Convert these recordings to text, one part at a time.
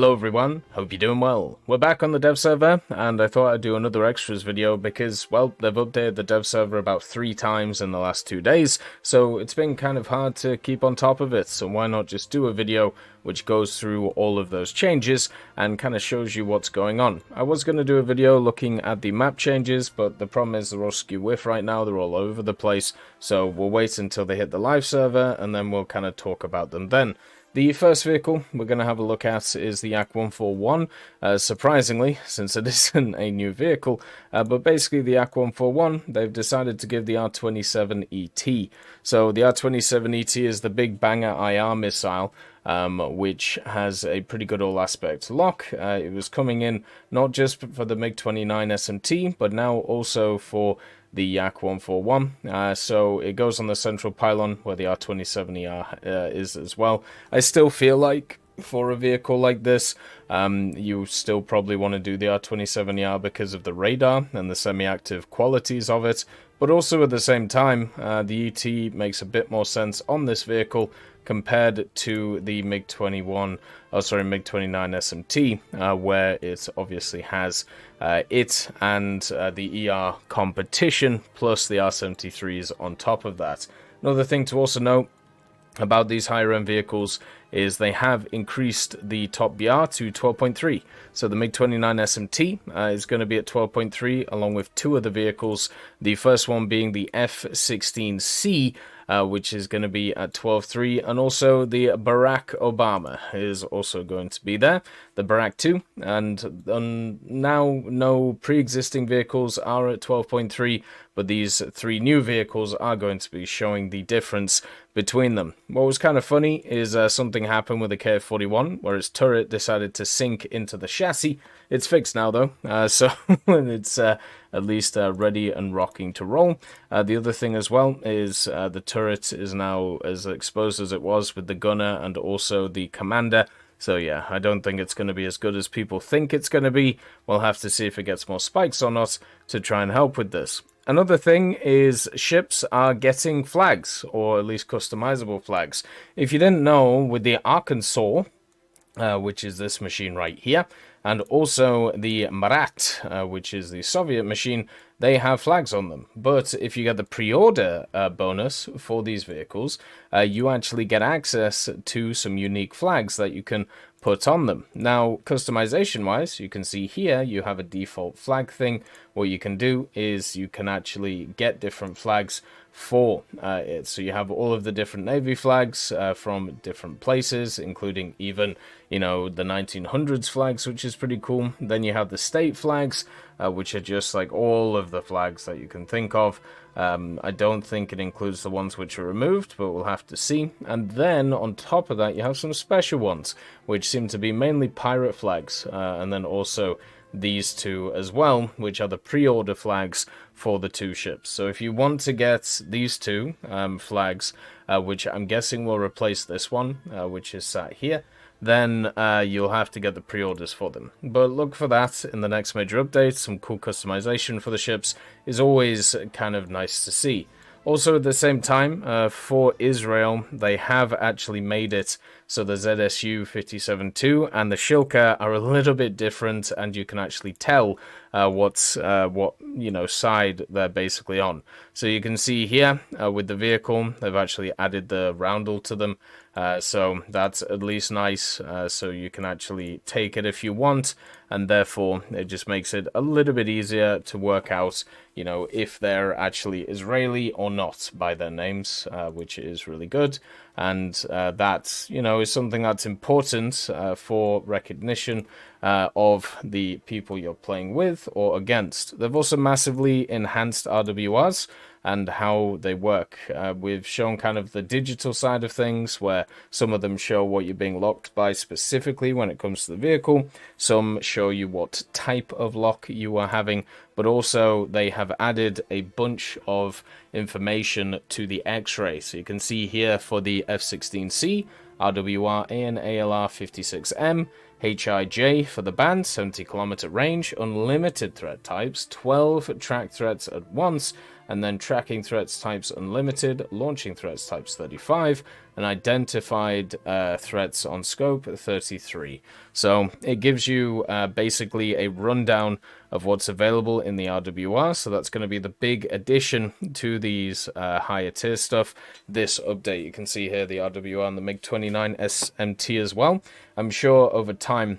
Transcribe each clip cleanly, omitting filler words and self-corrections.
Hello everyone, hope you're doing well. We're back on the dev server, and I thought I'd do another extras video because, well, they've updated the dev server about 3 times in the last 2 days, so it's been kind of hard to keep on top of it, so why not just do a video which goes through all of those changes and kind of shows you what's going on. I was going to do a video looking at the map changes, but the problem is they're all skew width right now, they're all over the place, so we'll wait until they hit the live server and then we'll kind of talk about them then. The first vehicle we're going to have a look at is the AK-141, surprisingly, since it isn't a new vehicle, but basically the AK-141, they've decided to give the R27ET. So the R27ET is the big banger IR missile, which has a pretty good all-aspect lock. It was coming in not just for the MiG-29 SMT, but now also for the AK-141, so it goes on the central pylon where the R27ER is as well. I still feel like for a vehicle like this, you still probably want to do the R27ER because of the radar and the semi-active qualities of it, but also at the same time, the ET makes a bit more sense on this vehicle compared to the MiG-29 SMT, where it obviously has it and the ER competition, plus the R73s on top of that. Another thing to also note about these higher end vehicles is they have increased the top BR to 12.3. So the MiG-29 SMT is going to be at 12.3 along with 2 other vehicles. The first one being the F-16C, which is going to be at 12.3, and also the Barack Obama is also going to be there, the Barack 2, and now no pre-existing vehicles are at 12.3, but these 3 new vehicles are going to be showing the difference between them. What was kind of funny is something happened with the KF-41, where its turret decided to sink into the chassis. It's fixed now though, so it's at least ready and rocking to roll. The other thing as well is the turret is now as exposed as it was with the gunner and also the commander. So yeah, I don't think it's going to be as good as people think it's going to be. We'll have to see if it gets more spikes or not to try and help with this. Another thing is ships are getting flags, or at least customizable flags. If you didn't know, with the Arkansas, which is this machine right here, and also the Marat, which is the Soviet machine, they have flags on them. But if you get the pre-order bonus for these vehicles, you actually get access to some unique flags that you can put on them. Now, customization-wise, you can see here, you have a default flag thing. What you can do is you can actually get different flags for it. So you have all of the different Navy flags from different places, including even, you know, the 1900s flags, which is pretty cool. Then you have the state flags, which are just like all of the flags that you can think of. I don't think it includes the ones which are removed, but we'll have to see. And then on top of that, you have some special ones, which seem to be mainly pirate flags, and then also these 2 as well, which are the pre-order flags for the 2 ships. So if you want to get these 2 flags, which I'm guessing will replace this one, which is sat here, then you'll have to get the pre-orders for them. But look for that in the next major update. Some cool customization for the ships is always kind of nice to see. Also, at the same time, for Israel, they have actually made it so the ZSU 57-2 and the Shilka are a little bit different, and you can actually tell what side they're basically on. So you can see here with the vehicle, they've actually added the roundel to them. So that's at least nice, so you can actually take it if you want, and therefore it just makes it a little bit easier to work out, you know, if they're actually Israeli or not by their names, which is really good. And that, you know, is something that's important for recognition of the people you're playing with or against. They've also massively enhanced RWRS and how they work. We've shown kind of the digital side of things, where some of them show what you're being locked by specifically when it comes to the vehicle. Some show you what type of lock you are having, but also they have added a bunch of information to the X-ray. So you can see here for the F-16C, RWR AN ALR 56M, HIJ for the band, 70 kilometer range, unlimited threat types, 12 track threats at once, and then tracking threats types unlimited, launching threats types 35, and identified threats on scope 33. So it gives you basically a rundown of what's available in the RWR. So that's going to be the big addition to these higher tier stuff. This update, you can see here the RWR and the MiG-29 SMT as well. I'm sure over time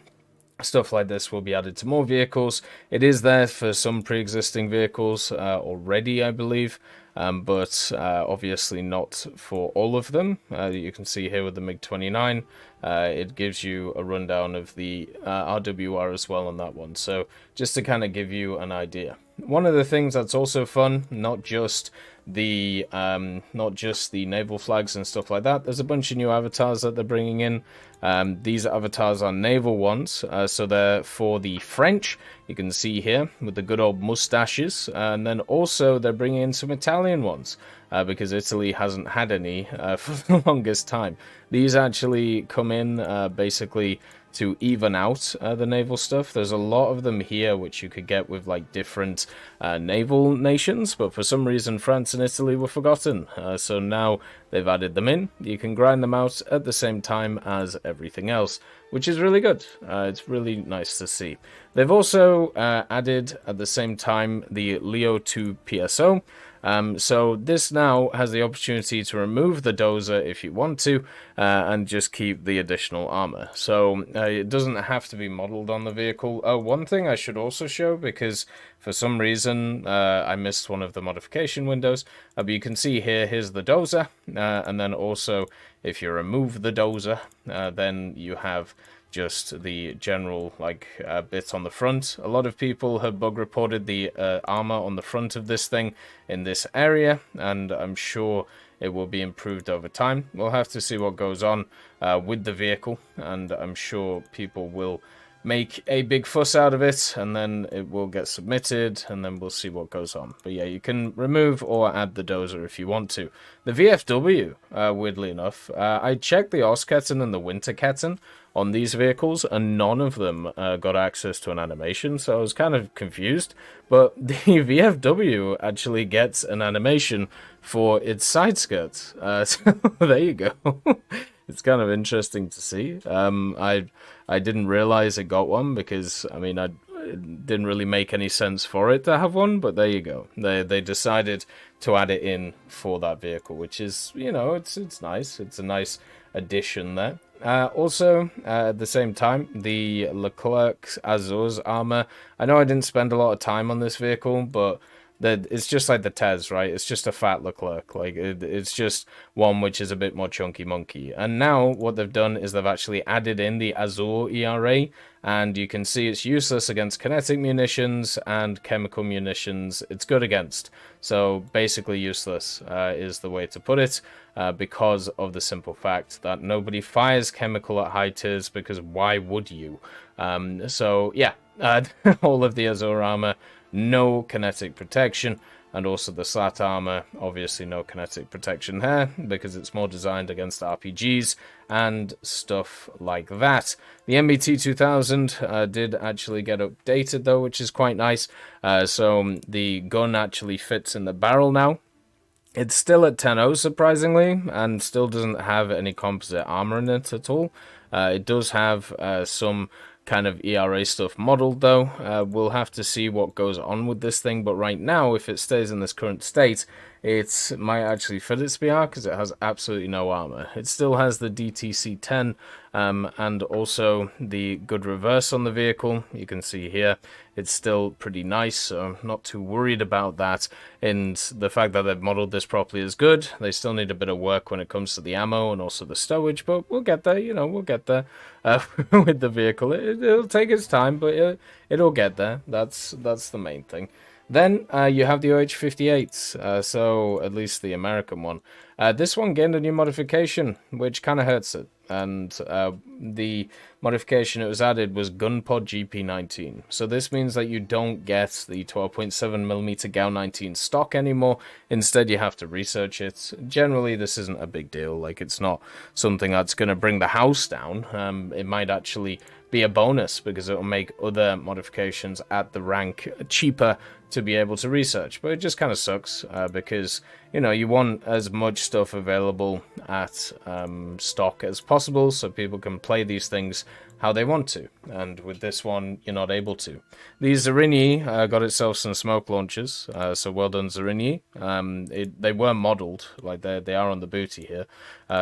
stuff like this will be added to more vehicles. It is there for some pre-existing vehicles already, I believe, but obviously not for all of them. You can see here with the MiG-29, it gives you a rundown of the RWR as well on that one. So just to kind of give you an idea. One of the things that's also fun, not just the naval flags and stuff like that. There's a bunch of new avatars that they're bringing in. These avatars are naval ones, so they're for the French. You can see here with the good old mustaches, and then also they're bringing in some Italian ones because Italy hasn't had any for the longest time. These actually come in basically to even out the naval stuff. There's a lot of them here which you could get with like different naval nations, but for some reason France and Italy were forgotten, so now they've added them in. You can grind them out at the same time as everything else, which is really good. It's really nice to see. They've also added at the same time the Leo 2 PSO. So this now has the opportunity to remove the dozer if you want to, and just keep the additional armor. So it doesn't have to be modeled on the vehicle. One thing I should also show, because for some reason I missed one of the modification windows, but you can see here, here's the dozer, and then also if you remove the dozer, then you have just the general bit on the front. A lot of people have bug reported the armor on the front of this thing in this area, and I'm sure it will be improved over time. We'll have to see what goes on with the vehicle, and I'm sure people will make a big fuss out of it, and then it will get submitted, and then we'll see what goes on. But yeah, you can remove or add the dozer if you want to. The VFW, weirdly enough, I checked the Osketten and the Winterketten on these vehicles, and none of them got access to an animation, so I was kind of confused. But the VFW actually gets an animation for its side skirts, so there you go. It's kind of interesting to see. I didn't realize it got one because, I mean, it didn't really make any sense for it to have one, but there you go. They decided to add it in for that vehicle, which is, you know, it's nice. It's a nice addition there. Also, at the same time, the Leclerc Azur's armor. I know I didn't spend a lot of time on this vehicle, but it's just like the Tez, right? It's just a fat Leclerc. Like it's just one which is a bit more chunky monkey. And now what they've done is they've actually added in the Azur ERA, and you can see it's useless against kinetic munitions and chemical munitions. It's good against. So basically useless is the way to put it, because of the simple fact that nobody fires chemical at high tiers, because why would you? So yeah, all of the Azur armor, no kinetic protection, and also the SLAT armor, obviously no kinetic protection there, because it's more designed against RPGs and stuff like that. The MBT 2000 did actually get updated though, which is quite nice. So the gun actually fits in the barrel now. It's still at 10.0 surprisingly, and still doesn't have any composite armor in it at all. It does have some kind of ERA stuff modeled though. We'll have to see what goes on with this thing, but right now, if it stays in this current state, it might actually fit its BR because it has absolutely no armor. It still has the DTC-10 and also the good reverse on the vehicle. You can see here it's still pretty nice, so I'm not too worried about that. And the fact that they've modeled this properly is good. They still need a bit of work when it comes to the ammo and also the stowage, but we'll get there, you know, we'll get there with the vehicle. It'll take its time, but it'll get there. That's the main thing. Then you have the OH-58s, so at least the American one. This one gained a new modification, which kind of hurts it. and the modification it was added was Gunpod GP19. So this means that you don't get the 12.7mm GAU 19 stock anymore. Instead, you have to research it. Generally, this isn't a big deal. Like, it's not something that's going to bring the house down. It might actually be a bonus because it will make other modifications at the rank cheaper to be able to research. But it just kind of sucks because, you know, you want as much stuff available at stock as possible so people can play these things how they want to. And with this one, you're not able to. The Zarini got itself some smoke launchers, so well done, Zarini. They were modeled, like they are on the booty here.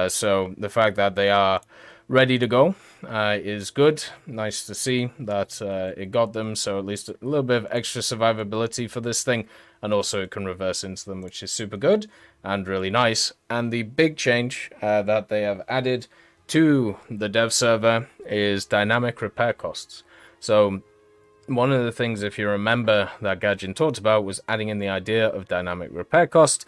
So the fact that they are ready to go is good. Nice to see that it got them, so at least a little bit of extra survivability for this thing, and also it can reverse into them, which is super good and really nice. And the big change that they have added to the dev server is dynamic repair costs. So one of the things, if you remember, that Gadget talked about was adding in the idea of dynamic repair cost.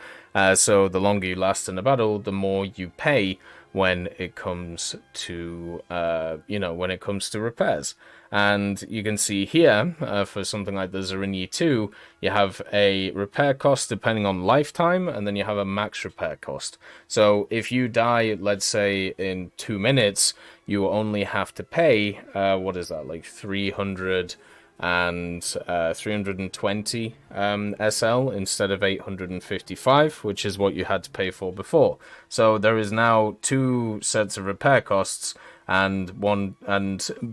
So the longer you last in a battle, the more you pay when it comes to when it comes to repairs. And you can see here for something like the Zarini 2, you have a repair cost depending on lifetime, and then you have a max repair cost. So if you die, let's say in 2 minutes, you only have to pay what is that, like 320 SL instead of 855, which is what you had to pay for before. So there is now 2 sets of repair costs, and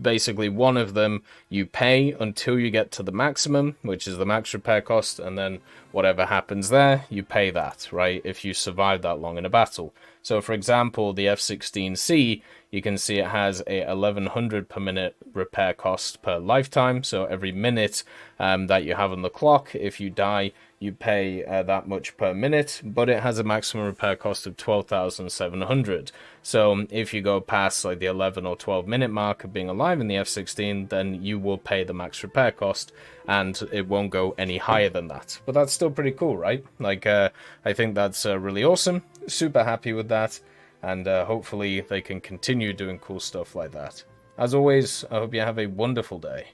basically one of them you pay until you get to the maximum, which is the max repair cost, and then whatever happens there, you pay that, right, if you survive that long in a battle. So for example, the F-16C, you can see it has a 1100 per minute repair cost per lifetime. So every minute that you have on the clock, if you die, you pay that much per minute, but it has a maximum repair cost of 12,700. So if you go past like the 11 or 12 minute mark of being alive in the F-16, then you will pay the max repair cost, and it won't go any higher than that. But that's still pretty cool, right? Like, I think that's really awesome. Super happy with that. And hopefully they can continue doing cool stuff like that. As always, I hope you have a wonderful day,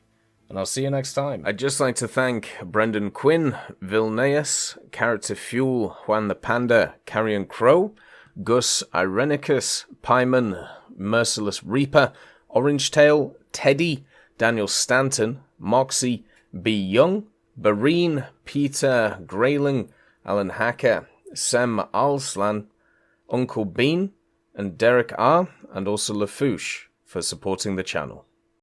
and I'll see you next time. I'd just like to thank Brendan Quinn, Vilneus, Character Fuel, Juan the Panda, Carrion Crow, Gus Irenicus, Pyman, Merciless Reaper, Orange Tail, Teddy, Daniel Stanton, Moxie, B. Young, Bareen, Peter Grayling, Alan Hacker, Sem Alslan, Uncle Bean, and Derek R, and also Lafouche for supporting the channel.